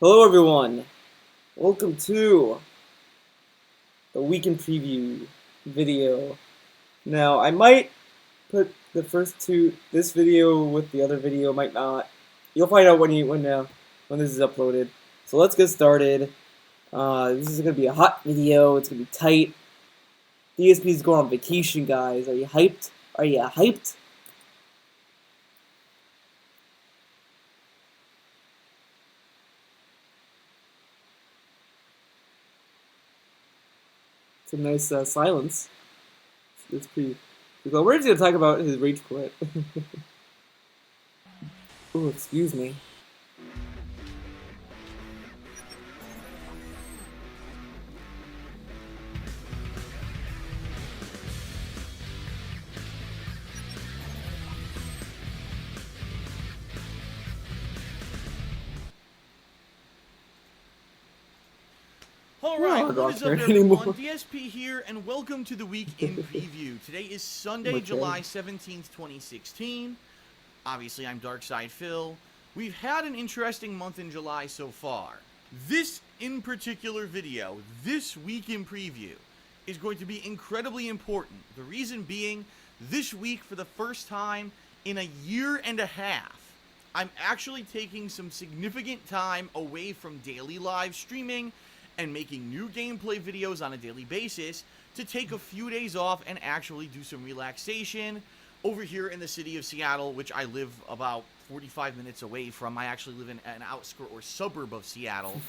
Hello everyone, welcome to the weekend preview video. Now I might put the first two, this video with the other video, might not. You'll find out when this is uploaded. So let's get started. This is gonna be a hot video. It's gonna be tight. DSP is going on vacation, guys. Are you hyped? Are you hyped? It's a nice silence. It's pretty cool. We're just gonna talk about his rage quit. Oh, excuse me. Alright, what is up everyone? DSP here, and welcome to the Week in Preview. Today is Sunday, July 17th, 2016. Obviously, I'm Darkside Phil. We've had an interesting month in July so far. This, in particular video, this Week in Preview, is going to be incredibly important. The reason being, this week, for the first time in a year and a half, I'm actually taking some significant time away from daily live streaming and making new gameplay videos on a daily basis to take a few days off and actually do some relaxation over here in the city of Seattle, which I live about 45 minutes away from. I actually live in an outskirt or suburb of Seattle.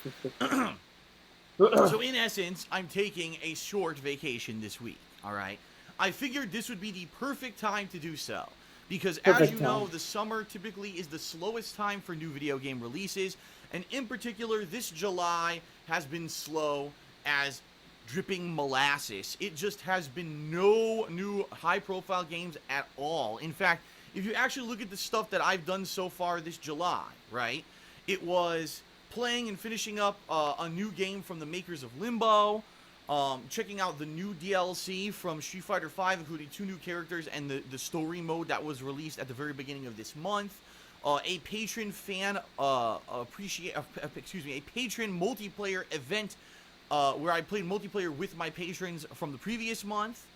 So in essence, I'm taking a short vacation this week, alright? I figured this would be the perfect time to do so, because as you know, the summer typically is the slowest time for new video game releases, and in particular, this July has been slow as dripping molasses. It just has been no new high-profile games at all. In fact, if you actually look at the stuff that I've done so far this July, right, it was playing and finishing up a new game from the makers of Limbo, checking out the new DLC from Street Fighter V, including 2 new characters and the story mode that was released at the very beginning of this month. A patron multiplayer event where I played multiplayer with my patrons from the previous month.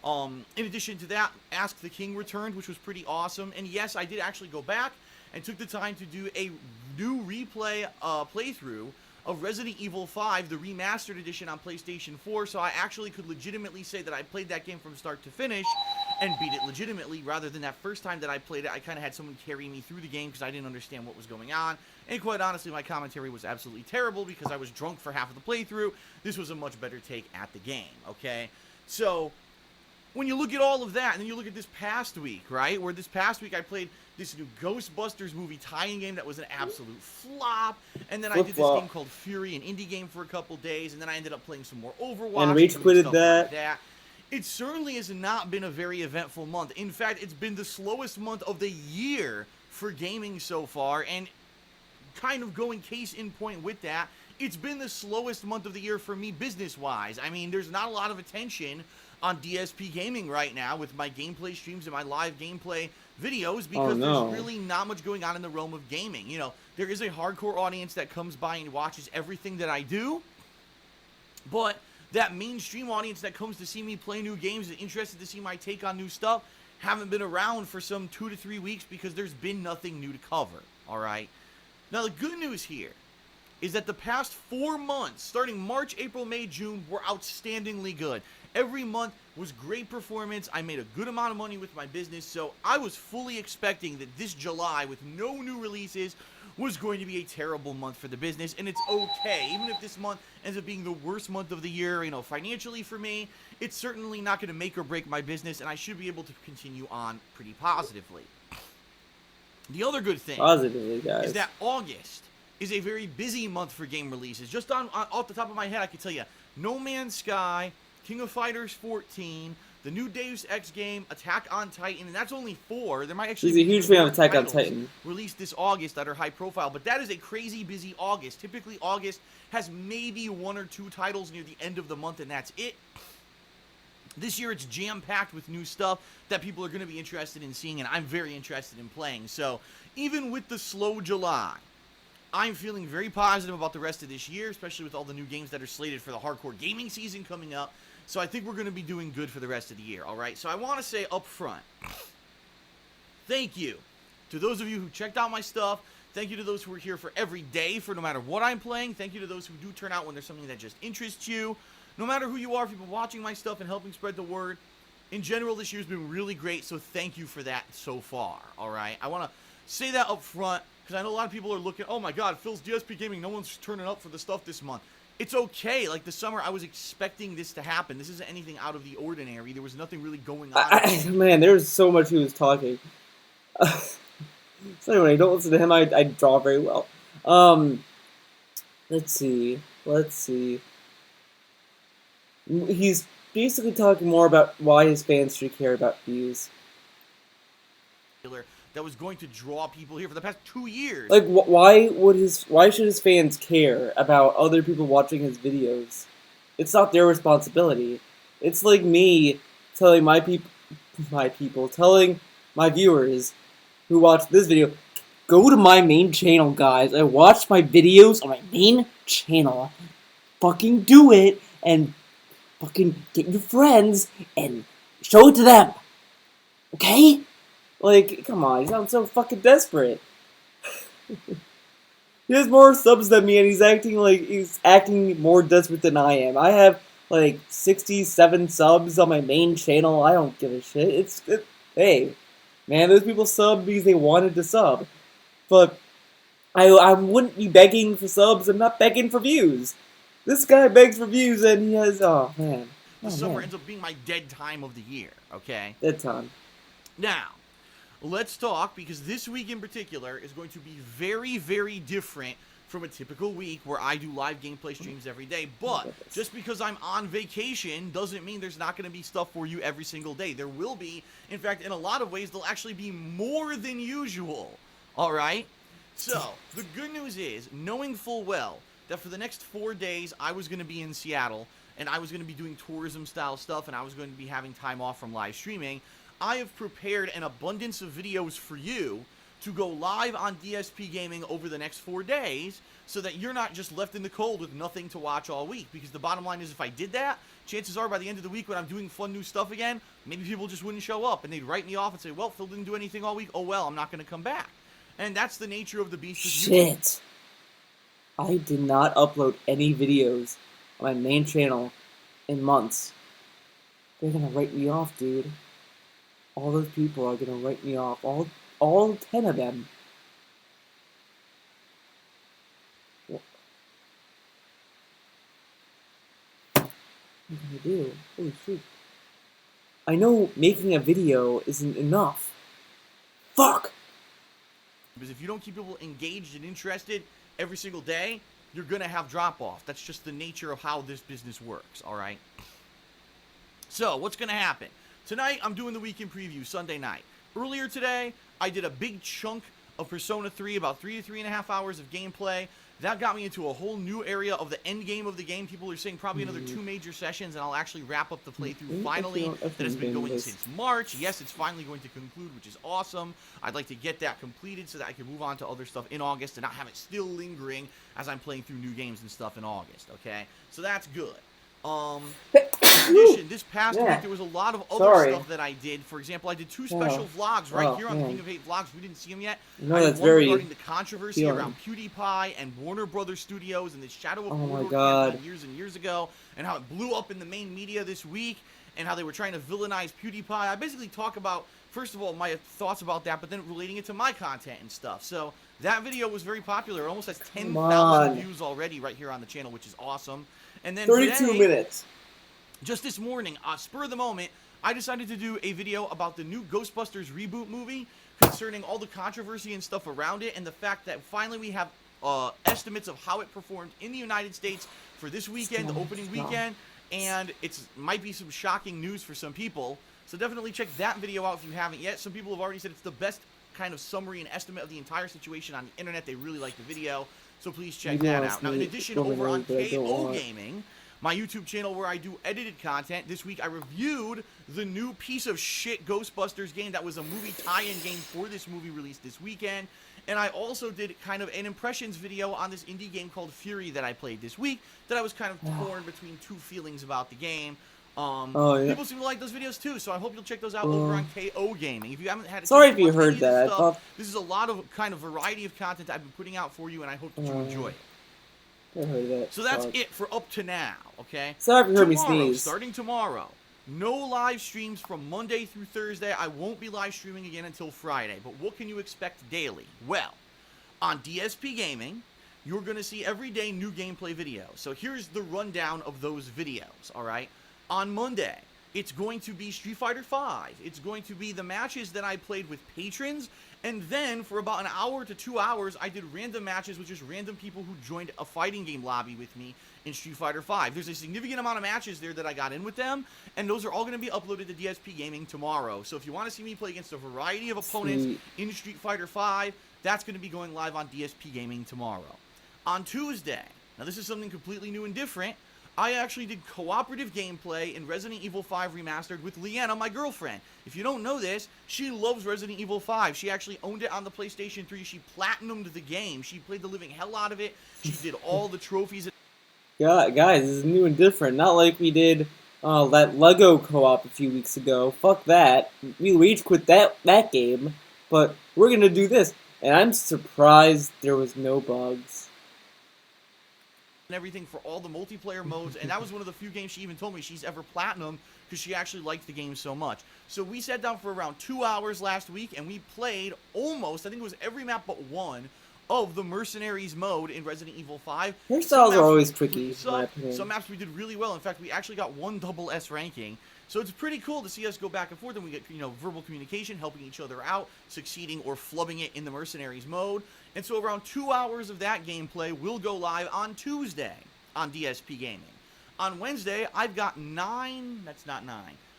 In addition to that, Ask the King returned, which was pretty awesome. And yes, I did actually go back and took the time to do a new replay playthrough of Resident Evil 5, the remastered edition on PlayStation 4, so I actually could legitimately say that I played that game from start to finish and beat it legitimately, rather than that first time that I played it, I kind of had someone carry me through the game because I didn't understand what was going on, and quite honestly, my commentary was absolutely terrible because I was drunk for half of the playthrough. This was a much better take at the game, okay? So, when you look at all of that, and then you look at this past week, right, where this past week I played this new Ghostbusters movie tie-in game that was an absolute flop, and then I did this game called Fury, an indie game, for a couple days, and then I ended up playing some more Overwatch. And rage quitted that. It certainly has not been a very eventful month. In fact, it's been the slowest month of the year for gaming so far, and kind of going case in point with that, it's been the slowest month of the year for me business-wise. I mean, there's not a lot of attention on DSP Gaming right now with my gameplay streams and my live gameplay videos because there's really not much going on in the realm of gaming. You know, there is a hardcore audience that comes by and watches everything that I do, but that mainstream audience that comes to see me play new games and interested to see my take on new stuff haven't been around for some 2 to 3 weeks because there's been nothing new to cover, alright? Now, the good news here is that the past 4 months, starting March, April, May, June, were outstandingly good. Every month was great performance. I made a good amount of money with my business, so I was fully expecting that this July, with no new releases, was going to be a terrible month for the business, and it's okay. Even if this month ends up being the worst month of the year, you know, financially for me, it's certainly not going to make or break my business, and I should be able to continue on pretty positively. The other good thing is that August is a very busy month for game releases. Just off the top of my head, I can tell you, No Man's Sky, King of Fighters 14, the new Deus Ex game, Attack on Titan, and that's only 4. There might actually be a huge fan of Attack on Titan released this August that are high profile, but that is a crazy busy August. Typically, August has maybe 1 or 2 titles near the end of the month, and that's it. This year, it's jam-packed with new stuff that people are going to be interested in seeing, and I'm very interested in playing. So, even with the slow July, I'm feeling very positive about the rest of this year, especially with all the new games that are slated for the hardcore gaming season coming up. So I think we're going to be doing good for the rest of the year, all right? So I want to say up front, thank you to those of you who checked out my stuff. Thank you to those who are here for every day, for no matter what I'm playing. Thank you to those who do turn out when there's something that just interests you. No matter who you are, people watching my stuff and helping spread the word. In general, this year's been really great, so thank you for that so far, all right? I want to say that up front, because I know a lot of people are looking, oh my god, Phil's DSP Gaming, no one's turning up for the stuff this month. It's okay. Like, the summer, I was expecting this to happen. This isn't anything out of the ordinary. There was nothing really going on. Man, there's so much he was talking. So anyway, don't listen to him. I draw very well. Let's see. He's basically talking more about why his fans should care about views. That was going to draw people here for the past 2 years. Like, why should his fans care about other people watching his videos? It's not their responsibility. It's like me telling telling my viewers who watch this video, go to my main channel, guys, and watch my videos on my main channel. Fucking do it, and fucking get your friends and show it to them. Okay? Like, come on, he sounds so fucking desperate. He has more subs than me, and he's acting more desperate than I am. I have like 67 subs on my main channel. I don't give a shit. Hey, man, those people sub because they wanted to sub. But I wouldn't be begging for subs. I'm not begging for views. This guy begs for views, and he has, oh man. The summer ends up being my dead time of the year, okay? Dead time. Now, let's talk, because this week in particular is going to be very, very different from a typical week where I do live gameplay streams every day. But just because I'm on vacation doesn't mean there's not going to be stuff for you every single day. There will be. In fact, in a lot of ways, there'll actually be more than usual. All right? So, the good news is, knowing full well that for the next 4 days I was going to be in Seattle, and I was going to be doing tourism-style stuff, and I was going to be having time off from live streaming, I have prepared an abundance of videos for you to go live on DSP Gaming over the next 4 days so that you're not just left in the cold with nothing to watch all week. Because the bottom line is, if I did that, chances are by the end of the week when I'm doing fun new stuff again, maybe people just wouldn't show up and they'd write me off and say, well, Phil didn't do anything all week. Oh, well, I'm not going to come back. And that's the nature of the beast with YouTube. Shit. I did not upload any videos on my main channel in months. They're gonna write me off, dude. All those people are gonna write me off. All 10 of them. What am I gonna do? Holy shit. I know making a video isn't enough. Fuck! Because if you don't keep people engaged and interested every single day, you're going to have drop-off. That's just the nature of how this business works, all right? So, what's going to happen? Tonight, I'm doing the weekend preview, Sunday night. Earlier today, I did a big chunk of Persona 3, about 3 to 3.5 hours of gameplay. That got me into a whole new area of the end game of the game. People are saying probably another 2 major sessions, and I'll actually wrap up the playthrough finally. That has been going since March. Yes, it's finally going to conclude, which is awesome. I'd like to get that completed so that I can move on to other stuff in August and not have it still lingering as I'm playing through new games and stuff in August, okay? So that's good. In addition, this past week there was a lot of other stuff that I did. For example, I did 2 special vlogs right here on the King of 8 Vlogs. We didn't see them yet. No, I that's did one very regarding the controversy around PewDiePie and Warner Brothers Studios and the Shadow of Mordor campaign years and years ago, and how it blew up in the main media this week, and how they were trying to villainize PewDiePie. I basically talk about, first of all, my thoughts about that, but then relating it to my content and stuff. So that video was very popular. It almost has 10,000 views already right here on the channel, which is awesome. And then 32 minutes. Just this morning, spur of the moment, I decided to do a video about the new Ghostbusters reboot movie concerning all the controversy and stuff around it, and the fact that finally we have estimates of how it performed in the United States for this weekend, the opening weekend, and it might be some shocking news for some people. So definitely check that video out if you haven't yet. Some people have already said it's the best kind of summary and estimate of the entire situation on the internet. They really like the video, so please check that out. Now, in addition, over on KOGaming, my YouTube channel where I do edited content, this week I reviewed the new piece of shit Ghostbusters game that was a movie tie-in game for this movie released this weekend. And I also did kind of an impressions video on this indie game called Fury that I played this week, that I was kind of torn between two feelings about the game. Oh, yeah. People seem to like those videos too, so I hope you'll check those out over on KOGaming. If you haven't had a Sorry chance if to you watch heard any of this that. I stuff, thought this is a lot of kind of variety of content I've been putting out for you, and I hope that you enjoy it. I heard that. So that's it for up to now, okay? Sorry if you heard me Tomorrow, sneeze. starting tomorrow, no live streams from Monday through Thursday. I won't be live streaming again until Friday. But what can you expect daily? Well, on DSP Gaming, you're going to see every day new gameplay videos. So here's the rundown of those videos, all right? On Monday, it's going to be Street Fighter V. It's going to be the matches that I played with patrons. And then, for about an hour to 2 hours, I did random matches with just random people who joined a fighting game lobby with me in Street Fighter V. There's a significant amount of matches there that I got in with them, and those are all going to be uploaded to DSP Gaming tomorrow. So if you want to see me play against a variety of opponents in Street Fighter V, that's going to be going live on DSP Gaming tomorrow. On Tuesday, now this is something completely new and different, I actually did cooperative gameplay in Resident Evil 5 Remastered with Leanna, my girlfriend. If you don't know this, she loves Resident Evil 5. She actually owned it on the PlayStation 3. She platinumed the game. She played the living hell out of it. She did all the trophies. Yeah, guys, this is new and different. Not like we did that Lego co-op a few weeks ago. Fuck that. We rage quit that game. But we're gonna do this. And I'm surprised there was no bugs. And everything for all the multiplayer modes, and that was one of the few games she even told me she's ever platinum because she actually liked the game so much. So we sat down for around 2 hours last week, and we played almost, I think it was every map but one, of the Mercenaries mode in Resident Evil 5. Hairstyles are always tricky. Some maps we did really well. In fact, we actually got 1 double S ranking. So it's pretty cool to see us go back and forth, and we get, verbal communication, helping each other out, succeeding or flubbing it in the Mercenaries mode. And so around 2 hours of that gameplay will go live on Tuesday on DSP Gaming. On Wednesday, I've got 9, that's not 9,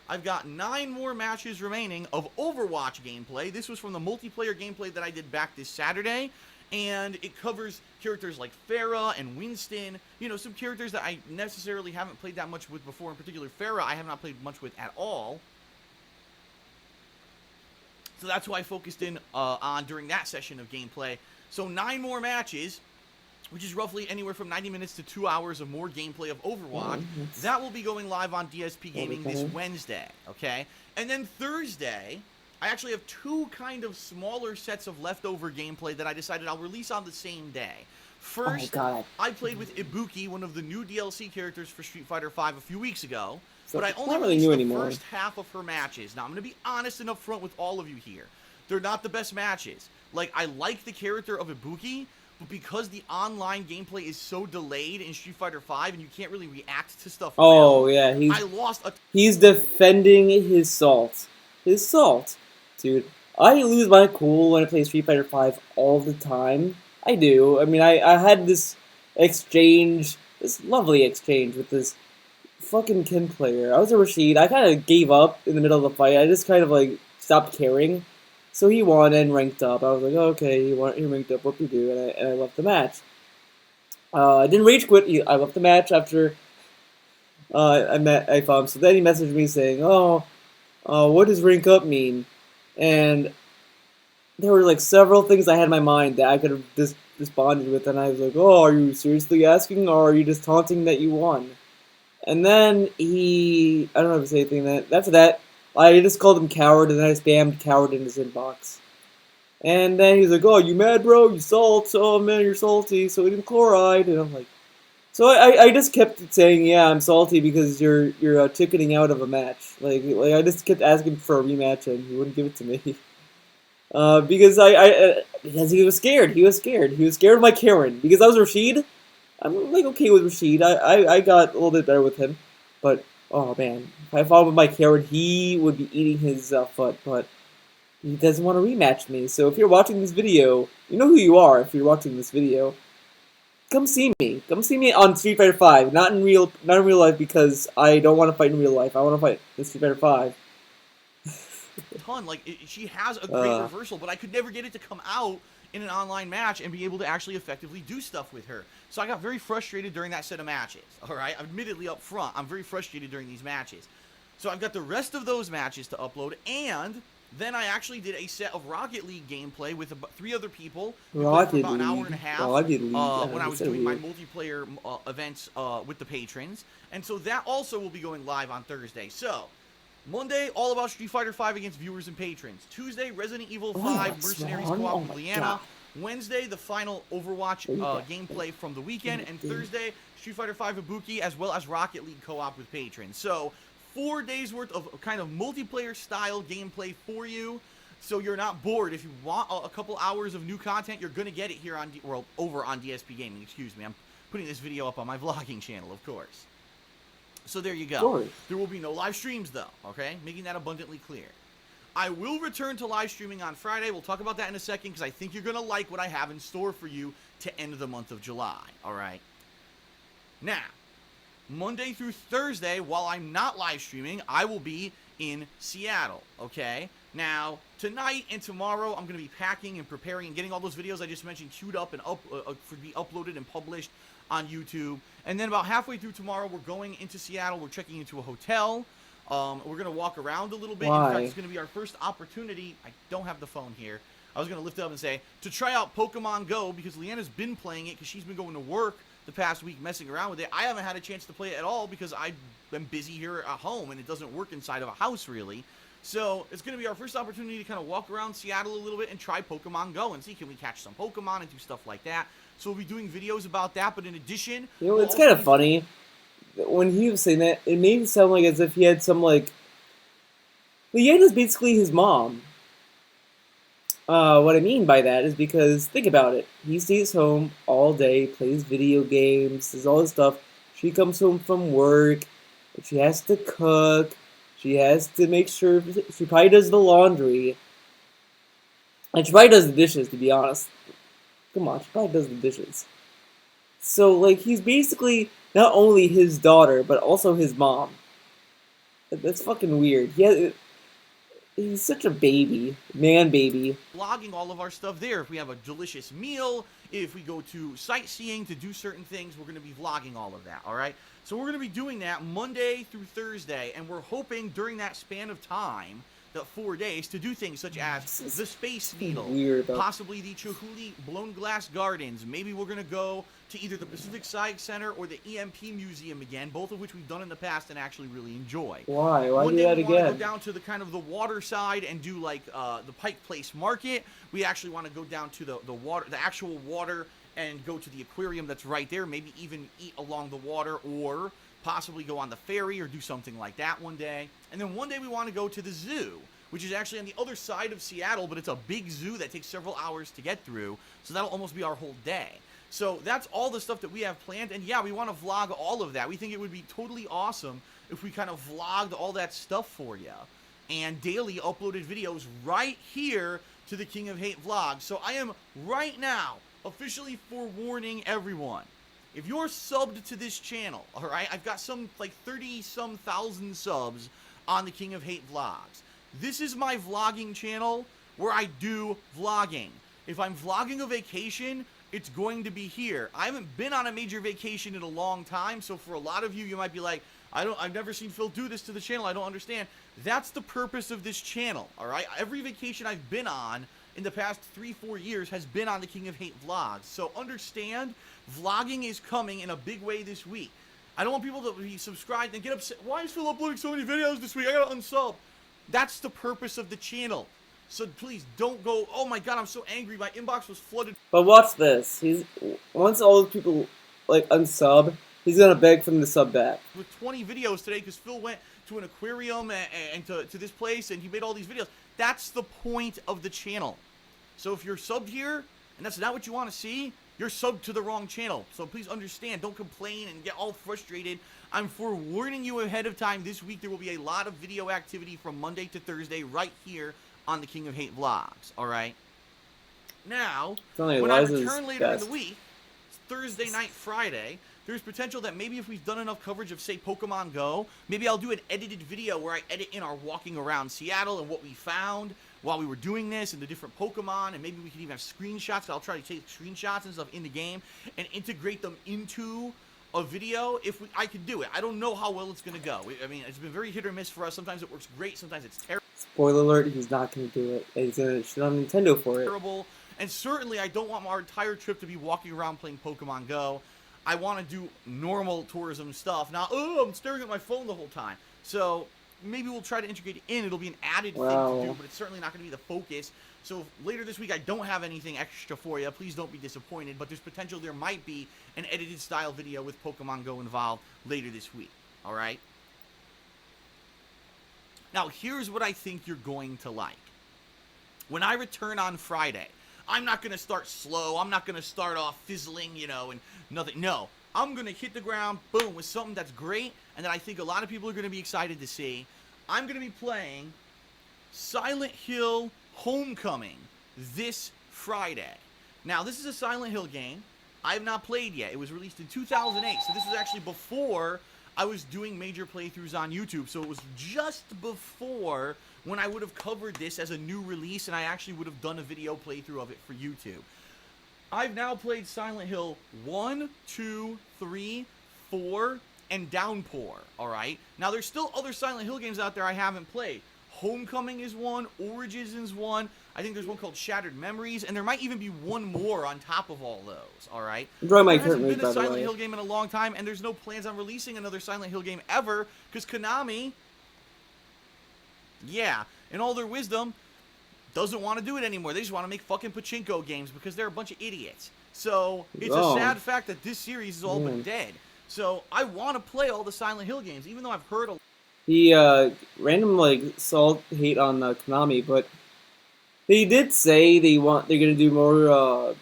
I've got 9 more matches remaining of Overwatch gameplay. This was from the multiplayer gameplay that I did back this Saturday. And it covers characters like Pharah and Winston, some characters that I necessarily haven't played that much with before. In particular, Pharah I have not played much with at all. So that's who I focused in on during that session of gameplay. So 9 more matches, which is roughly anywhere from 90 minutes to 2 hours of more gameplay of Overwatch. That will be going live on DSP Gaming this Wednesday, okay? And then Thursday, I actually have 2 kind of smaller sets of leftover gameplay that I decided I'll release on the same day. First, I played with Ibuki, one of the new DLC characters for Street Fighter V a few weeks ago, but I only released the first half of her matches. Now, I'm going to be honest and upfront with all of you here. They're not the best matches. Like, I like the character of Ibuki, but because the online gameplay is so delayed in Street Fighter V and you can't really react to stuff yeah, he's defending his salt. His salt. Dude, I lose my cool when I play Street Fighter V all the time. I do. I mean, I had this exchange, this lovely exchange with this fucking Ken player. I was a Rashid. I kind of gave up in the middle of the fight. I just kind of, stopped caring. So he won and ranked up. I was like, oh, okay, he ranked up, what do we do? And I left the match. I didn't rage quit. I left the match after I fought him. So then he messaged me saying, what does rank up mean? And there were several things I had in my mind that I could have just responded with, and I was like, oh, are you seriously asking, or are you just taunting that you won? And then I don't know if to say anything. After that, I just called him coward, and then I spammed coward in his inbox. And then he's like, oh, you mad, bro? You salt? Oh, man, you're salty. Sodium chloride. And I'm like, so I just kept saying, yeah, I'm salty because you're ticketing out of a match. Like I just kept asking for a rematch, and he wouldn't give it to me. Because because he was scared. He was scared. He was scared of my Karen. Because I was Rashid, I'm okay with Rashid. I got a little bit better with him, but oh man, if I fought with my Karen, he would be eating his foot. But he doesn't want to rematch me. So if you're watching this video, you know who you are. If you're watching this video. Come see me. Come see me on Street Fighter V. Not in real life because I don't want to fight in real life. I want to fight in Street Fighter V. She has a great reversal, but I could never get it to come out in an online match and be able to actually effectively do stuff with her. So I got very frustrated during that set of matches. Alright, admittedly up front, I'm very frustrated during these matches. So I've got the rest of those matches to upload, and Then I actually did a set of Rocket League gameplay with about 3 other people. We played for Rocket about an hour and a League. half Rocket League. when I That's was so doing my weird. multiplayer events with the patrons. And so that also will be going live on Thursday. So, Monday, all about Street Fighter V against viewers and patrons. Tuesday, Resident Evil 5 What's Mercenaries wrong? co-op Oh with my Leanna. god. Wednesday, the final Overwatch gameplay from the weekend. And Thursday, Street Fighter V Ibuki, as well as Rocket League co-op with patrons. So, 4 days worth of kind of multiplayer style gameplay for you. So you're not bored. If you want a couple hours of new content, you're going to get it here on over on DSP Gaming. Excuse me. I'm putting this video up on my vlogging channel, of course. So there you go. There will be no live streams, though, okay? Making that abundantly clear. I will return to live streaming on Friday. We'll talk about that in a second because I think you're going to like what I have in store for you to end the month of July, all right? Now, Monday through Thursday, while I'm not live streaming, I will be in Seattle, okay? Now, tonight and tomorrow, I'm going to be packing and preparing and getting all those videos I just mentioned queued up and for be uploaded and published on YouTube. And then about halfway through tomorrow, we're going into Seattle. We're checking into a hotel. We're going to walk around a little bit. Why? In fact, it's going to be our first opportunity. I don't have the phone here. I was going to lift it up and say, to try out Pokemon Go because Leanna's been playing it because she's been going to work the past week messing around with it. I haven't had a chance to play it at all because I've been busy here at home and it doesn't work inside of a house really. So it's going to be our first opportunity to kind of walk around Seattle a little bit and try Pokemon Go and see can we catch some Pokemon and do stuff like that. So we'll be doing videos about that, but in addition... You know, it's kind of funny. When he was saying that, it made it sound like as if he had some, like... Leanna's basically his mom. What I mean by that is because, think about it. He stays home all day, plays video games, does all this stuff. She comes home from work, she has to cook, she has to make sure... She probably does the laundry. And she probably does the dishes, to be honest. Come on, she probably does the dishes. So, like, he's basically not only his daughter, but also his mom. That's fucking weird. He's such a baby. Man baby. Vlogging all of our stuff there. If we have a delicious meal, if we go to sightseeing to do certain things, we're going to be vlogging all of that, alright? So we're going to be doing that Monday through Thursday, and we're hoping during that span of time, the 4 days, to do things such as the Space Needle, possibly the Chihuly Blown Glass Gardens. Maybe we're going to go to either the Pacific Science Center or the EMP Museum again, both of which we've done in the past and actually really enjoy. Why? Why do that again? One day we want to go down to the kind of the water side and do like the Pike Place Market. We actually want to go down to the actual water and go to the aquarium that's right there. Maybe even eat along the water or possibly go on the ferry or do something like that one day. And then one day we want to go to the zoo, which is actually on the other side of Seattle, but it's a big zoo that takes several hours to get through, so that'll almost be our whole day. So that's all the stuff that we have planned, and yeah, we want to vlog all of that. We think it would be totally awesome if we kind of vlogged all that stuff for you, and daily uploaded videos right here to the King of Hate vlog. So I am right now officially forewarning everyone. If you're subbed to this channel, alright, I've got some like 30-some thousand subs on the King of Hate vlogs. This is my vlogging channel where I do vlogging. If I'm vlogging a vacation, it's going to be here. I haven't been on a major vacation in a long time, so for a lot of you, you might be like, I've never seen Phil do this to the channel, I don't understand. That's the purpose of this channel, alright? Every vacation I've been on in the past 3-4 years has been on the King of Hate vlogs. So understand, vlogging is coming in a big way this week. I don't want people to be subscribed and get upset. Why is Phil uploading so many videos this week? I gotta unsub. That's the purpose of the channel. So please don't go, oh my god, I'm so angry, my inbox was flooded. But watch this. Once all those people like unsub, he's gonna beg for them to sub back. With 20 videos today because Phil went to an aquarium and to this place and he made all these videos. That's the point of the channel. So if you're subbed here and that's not what you want to see, you're subbed to the wrong channel. So please understand, don't complain and get all frustrated. I'm forewarning you ahead of time. This week there will be a lot of video activity from Monday to Thursday right here on the King of Hate vlogs, alright? Now, when I return later in the week, it's Thursday night, Friday, there's potential that maybe if we've done enough coverage of, say, Pokemon Go, maybe I'll do an edited video where I edit in our walking around Seattle and what we found while we were doing this and the different Pokemon, and maybe we can even have screenshots. I'll try to take screenshots and stuff in the game and integrate them into a video if I could do it. I don't know how well it's going to go. I mean, it's been very hit or miss for us. Sometimes it works great, sometimes it's terrible. spoiler alert, he's not going to do it. And he's going to shit on Nintendo for it. Terrible. And certainly, I don't want our entire trip to be walking around playing Pokemon Go. I want to do normal tourism stuff. Now, I'm staring at my phone the whole time. So maybe we'll try to integrate it in. It'll be an added thing to do, but it's certainly not going to be the focus. So later this week, I don't have anything extra for you. Please don't be disappointed. But there's potential there might be an edited style video with Pokemon Go involved later this week. All right? Now, here's what I think you're going to like. When I return on Friday, I'm not going to start slow. I'm not going to start off fizzling, and nothing. No. I'm going to hit the ground, boom, with something that's great, and that I think a lot of people are going to be excited to see. I'm going to be playing Silent Hill Homecoming this Friday. Now, this is a Silent Hill game I have not played yet. It was released in 2008, so this was actually before I was doing major playthroughs on YouTube, so it was just before when I would have covered this as a new release, and I actually would have done a video playthrough of it for YouTube. I've now played Silent Hill 1, 2, 3, 4, and Downpour, alright? Now, there's still other Silent Hill games out there I haven't played. Homecoming is one, Origins is one, I think there's one called Shattered Memories, and there might even be one more on top of all those, alright? Enjoy my There hasn't curtain, been by a the Silent way. Hill game in a long time, and there's no plans on releasing another Silent Hill game ever, because Konami, in all their wisdom, doesn't want to do it anymore. They just want to make fucking pachinko games because they're a bunch of idiots. So, it's a sad fact that this series is all but dead. So, I want to play all the Silent Hill games, even though I've heard a He, random, salt hate on Konami, but they did say they're gonna do more,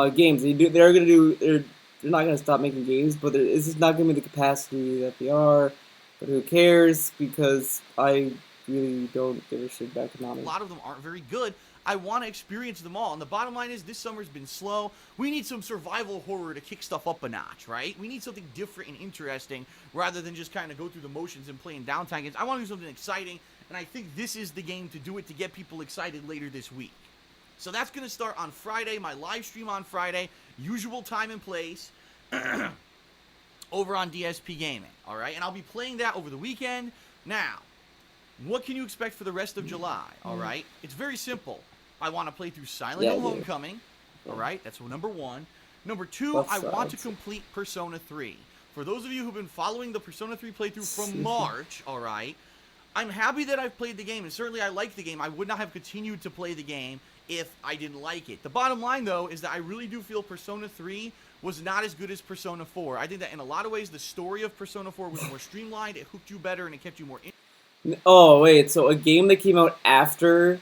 games. They're not gonna stop making games, but it's just not gonna be the capacity that they are. But who cares? Because I really don't give a shit about Konami. A lot of them aren't very good. I want to experience them all. And the bottom line is, this summer's been slow. We need some survival horror to kick stuff up a notch, right? We need something different and interesting rather than just kind of go through the motions and playing downtime games. I want to do something exciting, and I think this is the game to do it, to get people excited later this week. So that's going to start on Friday, my live stream on Friday, usual time and place, over on DSP Gaming, all right? And I'll be playing that over the weekend. Now, what can you expect for the rest of July, all right? It's very simple. I want to play through Silent Hill Homecoming, all right? That's number one. Number two, I want to complete Persona 3. For those of you who've been following the Persona 3 playthrough from March, all right, I'm happy that I've played the game, and certainly I like the game. I would not have continued to play the game if I didn't like it. The bottom line, though, is that I really do feel Persona 3 was not as good as Persona 4. I think that in a lot of ways, the story of Persona 4 was more streamlined, it hooked you better, and it kept you more Oh, wait, so a game that came out after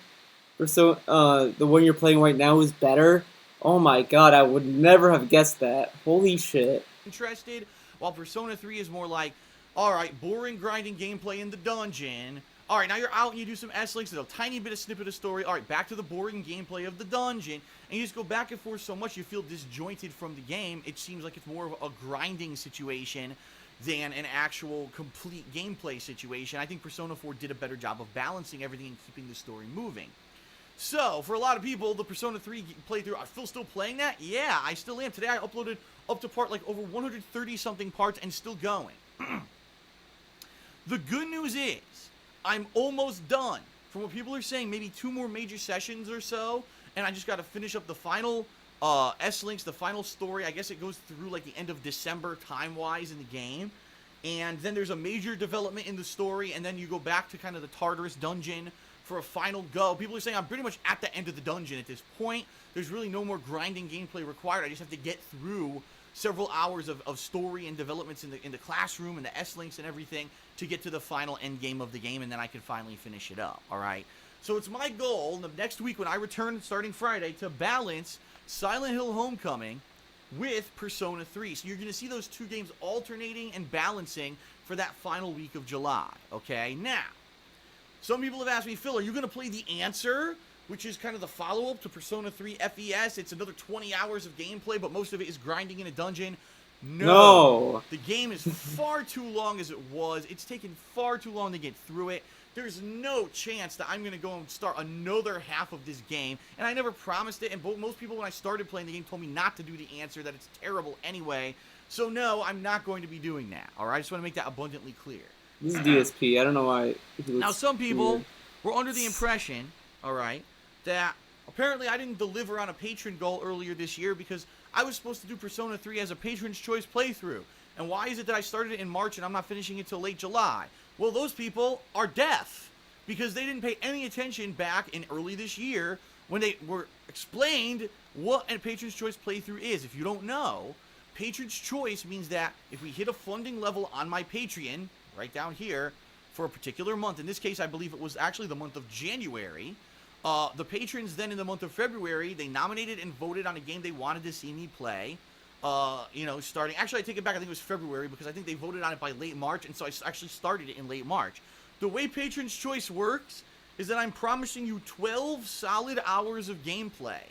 Persona, the one you're playing right now is better? Oh my god, I would never have guessed that. Holy shit. interested, while Persona 3 is more like, alright, boring grinding gameplay in the dungeon. Alright, now you're out and you do some S-links, a tiny bit of snippet of story. Alright, back to the boring gameplay of the dungeon. And you just go back and forth so much you feel disjointed from the game. It seems like it's more of a grinding situation than an actual complete gameplay situation. I think Persona 4 did a better job of balancing everything and keeping the story moving. So, for a lot of people, the Persona 3 playthrough, I'm still playing that? Yeah, I still am. Today I uploaded up to part like over 130-something parts and still going. The good news is, I'm almost done. From what people are saying, maybe 2 more major sessions or so, and I just got to finish up the final S-Links, the final story. I guess it goes through like the end of December time-wise in the game. And then there's a major development in the story, and then you go back to kind of the Tartarus dungeon for a final go. People are saying I'm pretty much at the end of the dungeon at this point. There's really no more grinding gameplay required. I just have to get through several hours of story and developments in the classroom and the S-Links and everything to get to the final end game of the game, and then I can finally finish it up, all right? So it's my goal the next week when I return starting Friday to balance Silent Hill Homecoming with Persona 3. So you're going to see those 2 games alternating and balancing for that final week of July, okay? Now, some people have asked me, Phil, are you going to play The Answer, which is kind of the follow-up to Persona 3 FES? It's another 20 hours of gameplay, but most of it is grinding in a dungeon. No. The game is far too long as it was. It's taken far too long to get through it. There's no chance that I'm going to go and start another half of this game. And I never promised it, and most people when I started playing the game told me not to do The Answer, that it's terrible anyway. So no, I'm not going to be doing that, all right? I just want to make that abundantly clear. This is DSP. I don't know why he Now, looks some weird. people were under the impression, all right, that apparently I didn't deliver on a patron goal earlier this year because I was supposed to do Persona 3 as a patron's choice playthrough. And why is it that I started it in March and I'm not finishing it till late July? Well, those people are deaf because they didn't pay any attention back in early this year when they were explained what a patron's choice playthrough is. If you don't know, patron's choice means that if we hit a funding level on my Patreon, right down here, for a particular month, in this case I believe it was actually the month of January, the patrons then in the month of February, they nominated and voted on a game they wanted to see me play. Starting, actually I take it back, I think it was February because I think they voted on it by late March, and so I actually started it in late March. The way Patron's Choice works is that I'm promising you 12 solid hours of gameplay.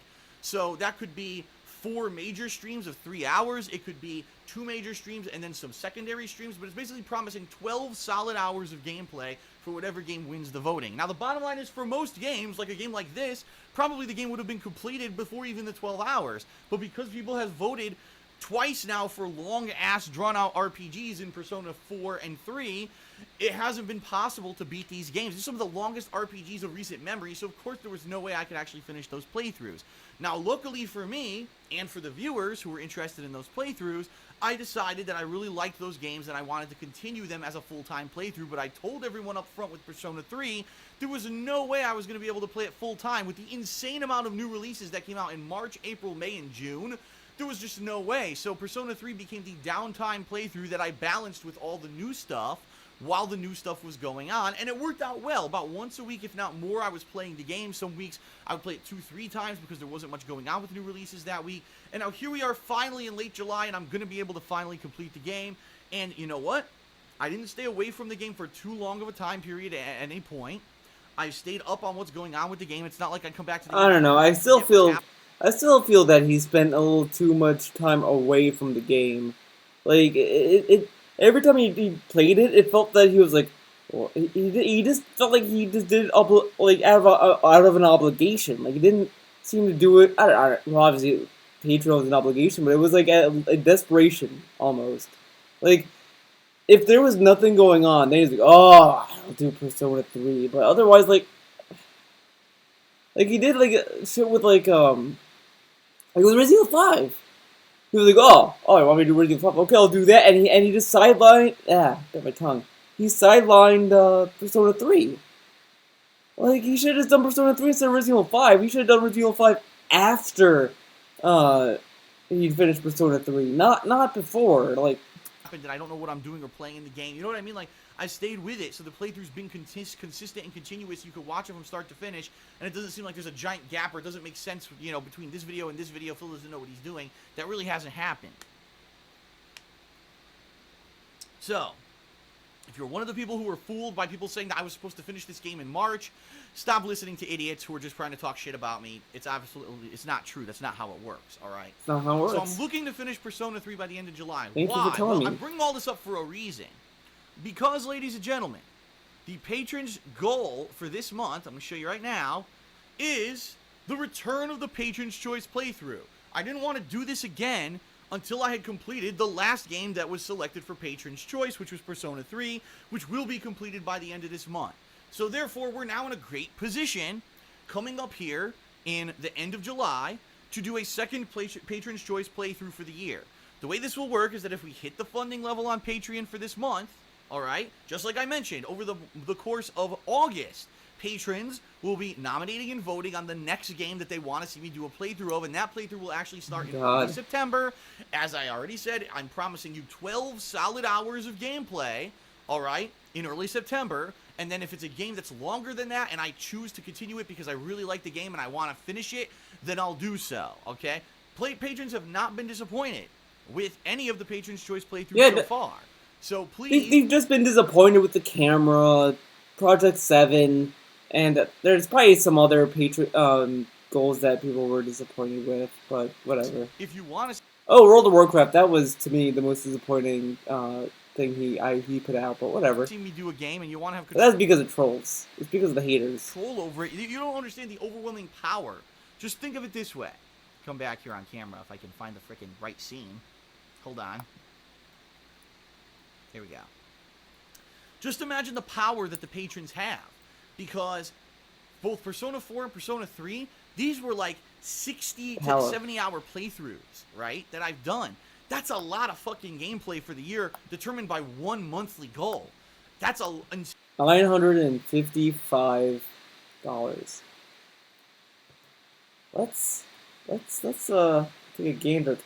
So that could be 4 major streams of 3 hours, it could be 2 major streams and then some secondary streams, but it's basically promising 12 solid hours of gameplay for whatever game wins the voting. Now the bottom line is, for most games, like a game like this, probably the game would have been completed before even the 12 hours, but because people have voted twice now for long-ass, drawn-out RPGs in Persona 4 and 3, it hasn't been possible to beat these games. These are some of the longest RPGs of recent memory, so of course there was no way I could actually finish those playthroughs. Now, luckily for me, and for the viewers who were interested in those playthroughs, I decided that I really liked those games and I wanted to continue them as a full-time playthrough, but I told everyone up front with Persona 3 there was no way I was going to be able to play it full-time. With the insane amount of new releases that came out in March, April, May, and June, there was just no way. So Persona 3 became the downtime playthrough that I balanced with all the new stuff while the new stuff was going on, and it worked out well. About once a week, if not more, I was playing the game. Some weeks I would play it 2-3 times because there wasn't much going on with new releases that week. And now here we are finally in late July, and I'm going to be able to finally complete the game. And you know what? I didn't stay away from the game for too long of a time period at any point. I stayed up on what's going on with the game. It's not like I come back to the game. I don't know. I still feel that he spent a little too much time away from the game. Like every time he played it, it felt that he was like, well, he just felt like he just did it out of an obligation. Like he didn't seem to do it. Well, obviously, Patreon was an obligation, but it was like a desperation almost. Like if there was nothing going on, then he's like, oh, I'll do Persona 3. But otherwise, like he did shit with like it was Resident Evil 5. He was like, oh, you want me to do Resident Evil 5? Okay, I'll do that. And he just sidelined, bit my tongue. He sidelined Persona 3. Like, he should have just done Persona 3 instead of Resident Evil 5. He should have done Resident Evil 5 after he finished Persona 3, not before. Like, and I don't know what I'm doing or playing in the game. You know what I mean? Like, I stayed with it, so the playthrough's been consistent and continuous. You could watch it from start to finish, and it doesn't seem like there's a giant gap, or it doesn't make sense, between this video and this video. Phil doesn't know what he's doing. That really hasn't happened. So, if you're one of the people who were fooled by people saying that I was supposed to finish this game in March, stop listening to idiots who are just trying to talk shit about me. It's not true. That's not how it works, alright? it's not how it works. So I'm looking to finish Persona 3 by the end of July. Thank you Why? for telling me. I'm bringing all this up for a reason. Because, ladies and gentlemen, the patron's goal for this month, I'm going to show you right now, is the return of the Patron's Choice playthrough. I didn't want to do this again until I had completed the last game that was selected for Patron's Choice, which was Persona 3, which will be completed by the end of this month. So therefore, we're now in a great position, coming up here in the end of July, to do a second Patron's Choice playthrough for the year. The way this will work is that if we hit the funding level on Patreon for this month, alright, just like I mentioned, over the course of August, patrons will be nominating and voting on the next game that they want to see me do a playthrough of, and that playthrough will actually start in early September. As I already said, I'm promising you 12 solid hours of gameplay, alright, in early September, and then if it's a game that's longer than that, and I choose to continue it because I really like the game and I want to finish it, then I'll do so, okay? Patrons have not been disappointed with any of the Patron's Choice playthroughs so far. So please, they've just been disappointed with the camera, Project 7, and there's probably some other goals that people were disappointed with, but whatever. If you want to, World of Warcraft, that was to me the most disappointing thing he put out, but whatever. See me do a game, and you want to have control. That's because of trolls. It's because of the haters. Control over it. You don't understand the overwhelming power. Just think of it this way. Come back here on camera if I can find the frickin' right scene. Hold on. Here we go. Just imagine the power that the patrons have, because both Persona 4 and Persona 3, these were like 60 to 70 hour playthroughs, right, that I've done. That's a lot of fucking gameplay for the year, determined by one monthly goal. That's a $955. Let's take a game to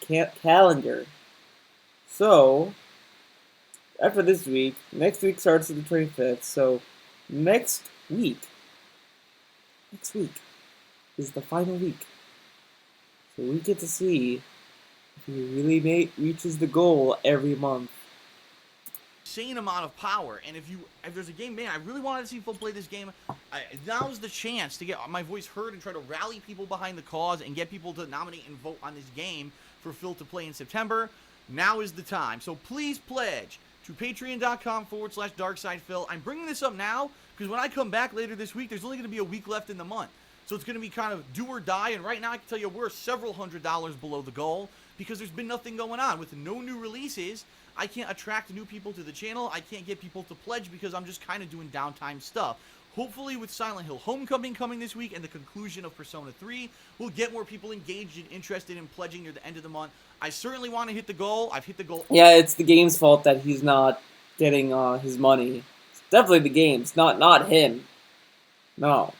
calendar. So after this week, next week starts on the 25th. So next week is the final week. So we get to see if he really reaches the goal every month. Insane amount of power, and if there's a game, man, I really wanted to see Phil play this game. Now's the chance to get my voice heard and try to rally people behind the cause and get people to nominate and vote on this game for Phil to play in September. Now is the time. So please pledge to patreon.com/DarksidePhil. I'm bringing this up now because when I come back later this week, there's only going to be a week left in the month. So it's going to be kind of do or die, and right now I can tell you we're several $100s below the goal because there's been nothing going on. With no new releases, I can't attract new people to the channel. I can't get people to pledge because I'm just kind of doing downtime stuff. Hopefully with Silent Hill Homecoming coming this week and the conclusion of Persona 3, we'll get more people engaged and interested in pledging near the end of the month. I certainly want to hit the goal. I've hit the goal. Yeah, it's the game's fault that he's not getting his money. It's definitely the game's, not him. No.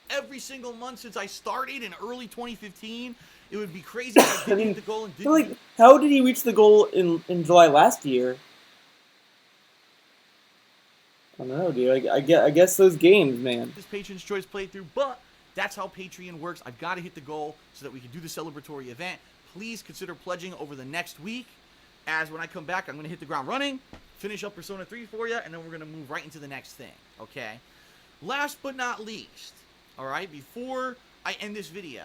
Every single month since I started in early 2015, it would be crazy if I didn't hit the goal and didn't. Like, how did he reach the goal in July last year? I don't know, dude. I guess those games, man. This Patron's Choice playthrough, but that's how Patreon works. I've got to hit the goal so that we can do the celebratory event. Please consider pledging over the next week, as when I come back, I'm going to hit the ground running, finish up Persona 3 for you, and then we're going to move right into the next thing, okay? Last but not least, all right, before I end this video,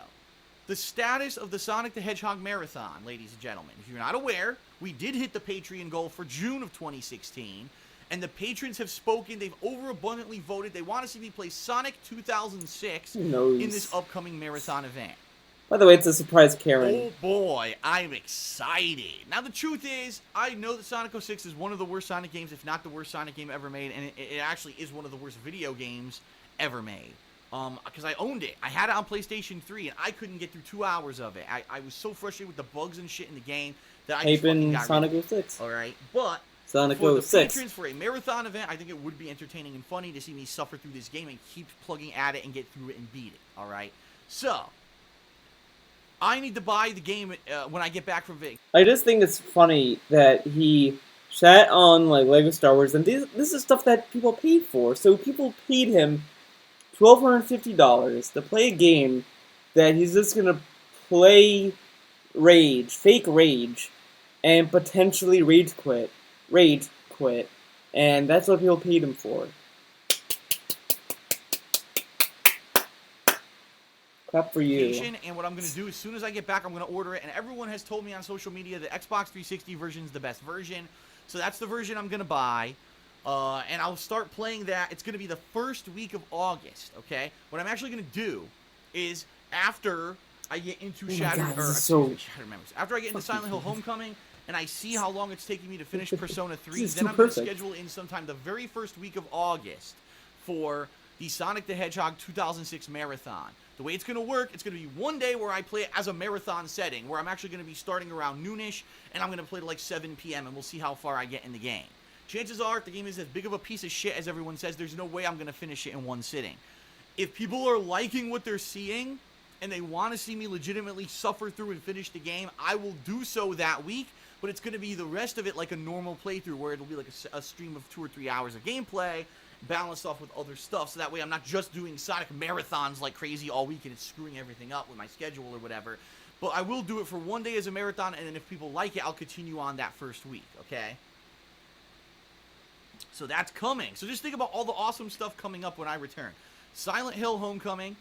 the status of the Sonic the Hedgehog Marathon, ladies and gentlemen. If you're not aware, we did hit the Patreon goal for June of 2016, and the patrons have spoken. They've overabundantly voted. They want to see me play Sonic 2006 in this upcoming marathon event. By the way, it's a surprise Karen. Oh boy, I'm excited. Now the truth is, I know that Sonic 06 is one of the worst Sonic games, if not the worst Sonic game ever made, and it actually is one of the worst video games ever made. Because I owned it. I had it on PlayStation 3, and I couldn't get through 2 hours of it. I was so frustrated with the bugs and shit in the game that I just fucking got Sonic 06. Alright, but Sonic for the 06. patrons for a marathon event, I think it would be entertaining and funny to see me suffer through this game and keep plugging at it and get through it and beat it. Alright? So, I need to buy the game when I get back from Vegas. I just think it's funny that he sat on like Lego Star Wars, and this is stuff that people paid for. So people paid him $1,250 to play a game that he's just gonna play fake rage, and potentially rage quit, and that's what people paid him for. Clap for you. And what I'm going to do, as soon as I get back, I'm going to order it. And everyone has told me on social media the Xbox 360 version is the best version. So that's the version I'm going to buy. And I'll start playing that. It's going to be the first week of August, okay? What I'm actually going to do is after I get into Shadow Memories, after I get into Silent Hill Homecoming, and I see how long it's taking me to finish Persona 3, then I'm going to schedule in sometime the very first week of August for the Sonic the Hedgehog 2006 Marathon. The way it's going to work, it's going to be one day where I play it as a marathon setting, where I'm actually going to be starting around noonish, and I'm going to play to like 7 p.m., and we'll see how far I get in the game. Chances are, if the game is as big of a piece of shit as everyone says, there's no way I'm going to finish it in one sitting. If people are liking what they're seeing, and they want to see me legitimately suffer through and finish the game, I will do so that week, but it's going to be the rest of it like a normal playthrough, where it'll be like a stream of 2 or 3 hours of gameplay, balanced off with other stuff, so that way I'm not just doing Sonic marathons like crazy all week and it's screwing everything up with my schedule or whatever. But I will do it for one day as a marathon, and then if people like it, I'll continue on that first week, okay? So that's coming. So just think about all the awesome stuff coming up when I return. Silent Hill Homecoming,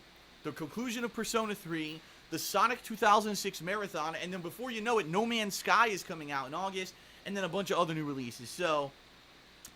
the conclusion of Persona 3, the Sonic 2006 Marathon, and then before you know it, No Man's Sky is coming out in August, and then a bunch of other new releases. So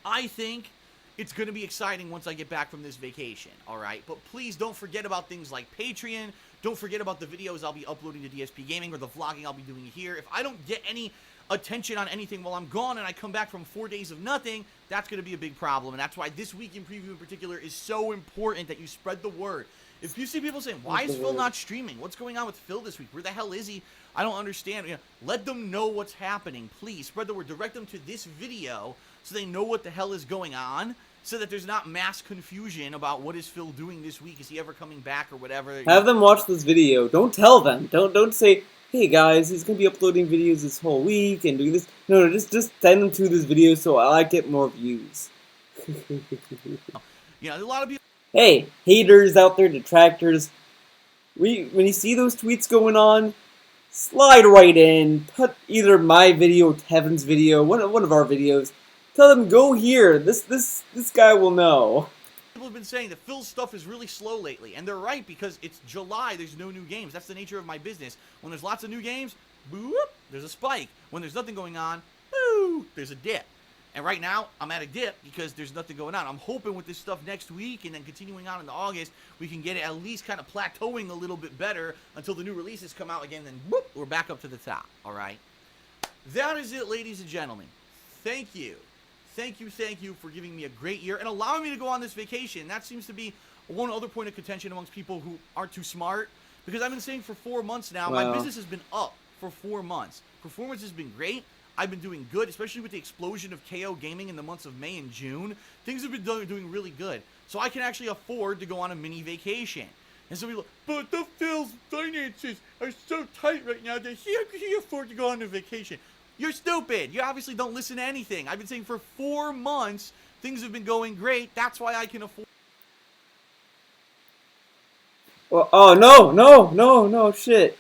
I think it's going to be exciting once I get back from this vacation, all right? But please don't forget about things like Patreon. Don't forget about the videos I'll be uploading to DSP Gaming or the vlogging I'll be doing here. If I don't get any attention on anything while I'm gone and I come back from 4 days of nothing, that's going to be a big problem. And that's why this week in preview in particular is so important that you spread the word. If you see people saying, why is Phil not streaming? What's going on with Phil this week? Where the hell is he? I don't understand. Let them know what's happening. Please spread the word. Direct them to this video so they know what the hell is going on, so that there's not mass confusion about what is Phil doing this week. Is he ever coming back or whatever? Have them watch this video. Don't tell them. Don't say, hey guys, he's gonna be uploading videos this whole week and doing this. No, just send them to this video so I get more views. A lot of people. Hey, haters out there, detractors. When you see those tweets going on, slide right in. Put either my video or Kevin's video, one of our videos. Tell them, go here. This guy will know. People have been saying that Phil's stuff is really slow lately, and they're right because it's July. There's no new games. That's the nature of my business. When there's lots of new games, boop, there's a spike. When there's nothing going on, boo, there's a dip. And right now, I'm at a dip because there's nothing going on. I'm hoping with this stuff next week and then continuing on into August, we can get it at least kind of plateauing a little bit better until the new releases come out again. Then, boop, we're back up to the top. All right. That is it, ladies and gentlemen. Thank you. Thank you for giving me a great year and allowing me to go on this vacation. That seems to be one other point of contention amongst people who aren't too smart. Because I've been saying for 4 months now, my business has been up for 4 months. Performance has been great. I've been doing good, especially with the explosion of KOGaming in the months of May and June. Things have been doing really good. So I can actually afford to go on a mini vacation. And so people, but the Phil's finances are so tight right now that he can afford to go on a vacation. You're stupid. You obviously don't listen to anything. I've been saying for 4 months, things have been going great. That's why I can afford. Well, oh, no, shit.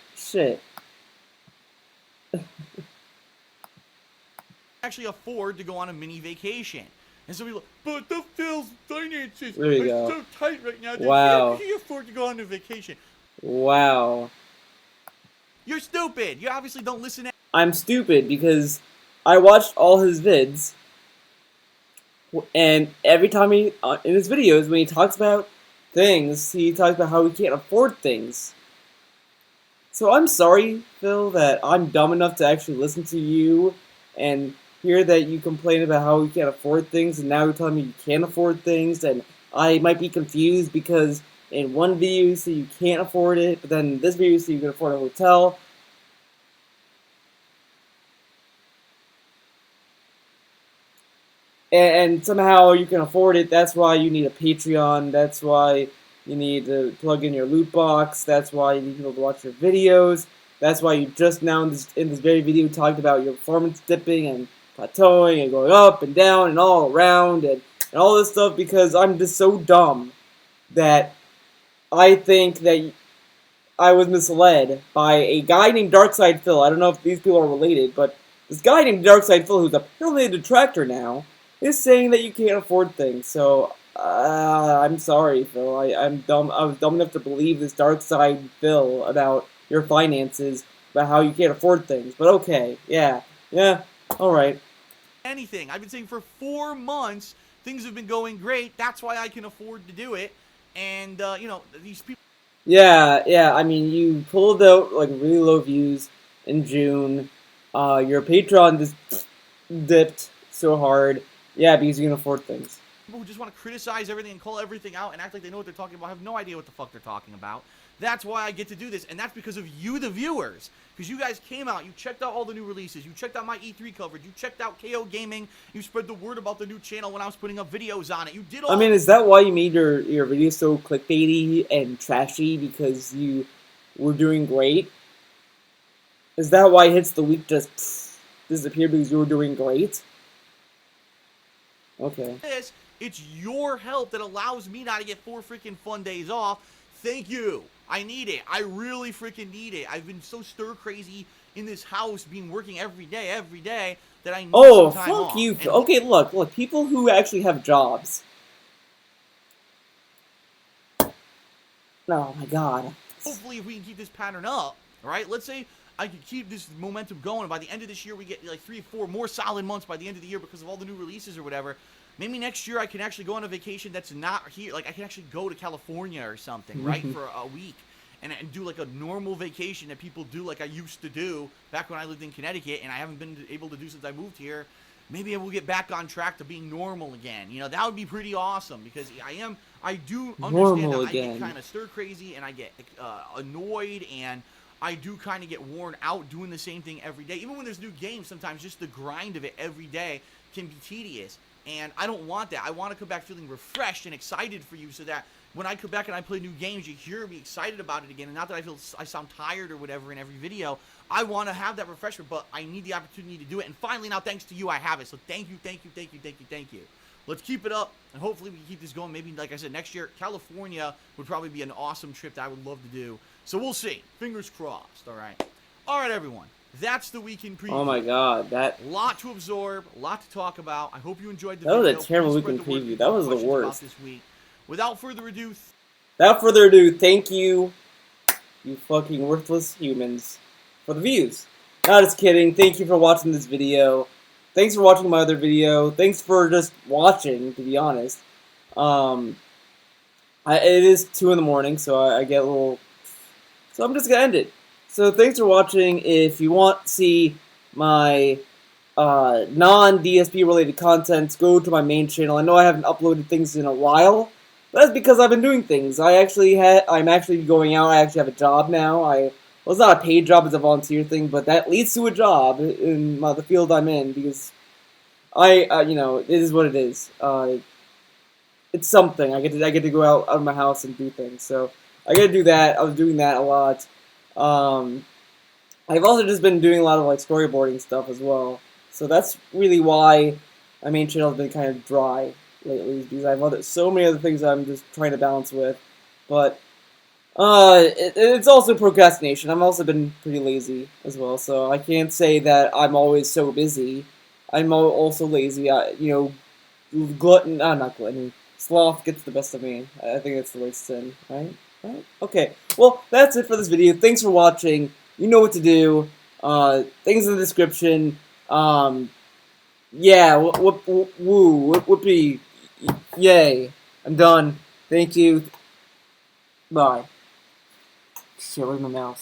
Actually afford to go on a mini vacation. And so people, but the Phil's finances There you are go. so tight right now that Wow. he can afford to go on a vacation. Wow. You're stupid. You obviously don't listen to. I'm stupid because I watched all his vids, and every time in his videos, when he talks about things, he talks about how he can't afford things. So I'm sorry, Phil, that I'm dumb enough to actually listen to you and hear that you complain about how you can't afford things, and now you're telling me you can afford things, and I might be confused because in one video you say you can't afford it, but then in this video you say you can afford a hotel. And somehow you can afford it. That's why you need a Patreon. That's why you need to plug in your loot box. That's why you need people to watch your videos. That's why you just now in this very video talked about your performance dipping and plateauing and going up and down and all around and all this stuff, because I'm just so dumb that I think that I was misled by a guy named Darkside Phil. I don't know if these people are related, but this guy named Darkside Phil, who's apparently a detractor now, is saying that you can't afford things. So I'm sorry, Phil. I'm dumb. I was dumb enough to believe this Darkside Phil about your finances, about how you can't afford things. But okay, yeah, all right. Anything. I've been saying for 4 months, things have been going great. That's why I can afford to do it. And these people. Yeah. I mean, you pulled out like really low views in June. Your Patreon just dipped so hard. Yeah, because you can afford things. People who just want to criticize everything and call everything out and act like they know what they're talking about have no idea what the fuck they're talking about. That's why I get to do this, and that's because of you, the viewers. Because you guys came out, you checked out all the new releases, you checked out my E3 coverage, you checked out KOGaming, you spread the word about the new channel when I was putting up videos on it. You did all. I mean, is that why you made your videos so clickbaity and trashy? Because you were doing great? Is that why Hits the Week just disappeared because you were doing great? Okay. It's your help that allows me now to get 4 freaking fun days off. Thank you. I need it. I really freaking need it. I've been so stir crazy in this house, working every day, that I need some time off. Fuck you. And okay, look, people who actually have jobs. Oh my god. Hopefully, if we can keep this pattern up, all right? Let's say I can keep this momentum going, and by the end of this year, we get like 3 or 4 more solid months by the end of the year because of all the new releases or whatever. Maybe next year I can actually go on a vacation that's not here. Like, I can actually go to California or something, right, for a week and do like a normal vacation that people do like I used to do back when I lived in Connecticut, and I haven't been able to do since I moved here, maybe I will get back on track to being normal again. You know, that would be pretty awesome, because I do understand Normal that again. I get kind of stir crazy, and I get annoyed, and I do kind of get worn out doing the same thing every day. Even when there's new games, sometimes just the grind of it every day can be tedious. And I don't want that. I want to come back feeling refreshed and excited for you, so that when I come back and I play new games, you hear me excited about it again. And not that I sound tired or whatever in every video. I want to have that refreshment, but I need the opportunity to do it. And finally, now, thanks to you, I have it. So thank you, thank you, thank you, thank you, thank you. Let's keep it up, and hopefully we can keep this going. Maybe, like I said, next year, California would probably be an awesome trip that I would love to do. So we'll see. Fingers crossed, all right? All right, everyone. That's the weekend preview. Oh my god, that... A lot to absorb, a lot to talk about. I hope you enjoyed the That video. was a terrible Please spread weekend the word preview. if That you have was the questions about worst. this week. Without further ado, Without further ado, thank you, you fucking worthless humans, for the views. No, just kidding. Thank you for watching this video. Thanks for watching my other video. Thanks for just watching, to be honest. It is 2 in the morning, so I get a little... So I'm just gonna end it. So thanks for watching. If you want to see my non-DSP related content, go to my main channel. I know I haven't uploaded things in a while, but that's because I've been doing things. I'm actually going out. I actually have a job now. Well, it's not a paid job, it's a volunteer thing, but that leads to a job in the field I'm in, because you know, it is what it is. It's something. I get to go out of my house and do things. So I get to do that. I was doing that a lot. I've also just been doing a lot of like storyboarding stuff as well. So that's really why my main channel has been kind of dry lately, because I have so many other things I'm just trying to balance with. But it's also procrastination. I've also been pretty lazy as well, so I can't say that I'm always so busy. I'm also lazy. You know, not gluttony. Sloth gets the best of me. I think that's the way it's in, right? Right? Okay. Well, that's it for this video. Thanks for watching. You know what to do. Things in the description. Yeah. Whoopee. Yay. I'm done. Thank you. Bye. Shit, where's my mouse?